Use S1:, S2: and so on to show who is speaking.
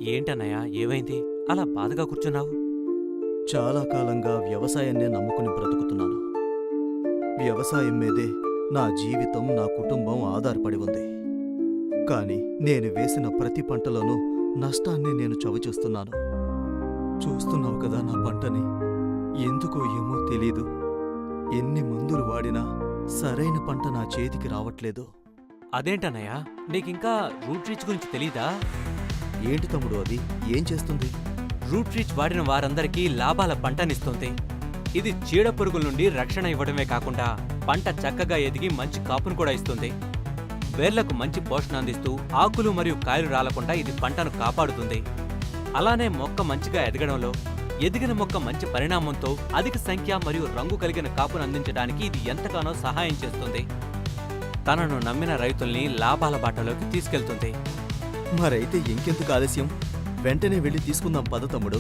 S1: ఏంటన్నయ్య, ఏమైంది అలా బాధగా కూర్చున్నావు?
S2: చాలా కాలంగా వ్యవసాయాన్నే నమ్ముకుని బ్రతుకుతున్నాను. వ్యవసాయం మీదే నా జీవితం, నా కుటుంబం ఆధారపడి ఉంది. కాని నేను వేసిన ప్రతి పంటలోనూ నష్టాన్ని నేను చవిచూస్తున్నాను. చూస్తున్నావు కదా నా పంటని. ఎందుకో ఏమో తెలీదు. ఎన్ని మందులు వాడినా సరైన పంట నా చేతికి రావట్లేదు.
S1: అదేంటన్నయ్య, నీకింకా రూట్ రీచ్ గురించి తెలీదా?
S2: ఏంటి తమ్ముడు అది? ఏం చేస్తుంది?
S1: రూట్ రీచ్ వాడిన వారందరికీ లాభాల పంటనిస్తుంది. ఇది చీడ పురుగుల నుండి రక్షణ ఇవ్వడమే కాకుండా పంట చక్కగా ఎదిగి మంచి కాపును కూడా ఇస్తుంది. వేర్లకు మంచి పోషణ అందిస్తూ ఆకులు మరియు కాయలు రాలకుండా ఇది పంటను కాపాడుతుంది. అలానే మొక్క మంచిగా ఎదగడంలో, ఎదిగిన మొక్క మంచి పరిణామంతో అధిక సంఖ్య మరియు రంగు కలిగిన కాపును అందించడానికి ఇది ఎంతగానో సహాయం చేస్తుంది. తనను నమ్మిన రైతుల్ని లాభాల బాటలోకి తీసుకెళ్తుంది.
S2: మరైతే ఇంకెందుకు ఆలస్యం? వెంటనే వెళ్ళి తీసుకుందాం పద తమ్ముడు.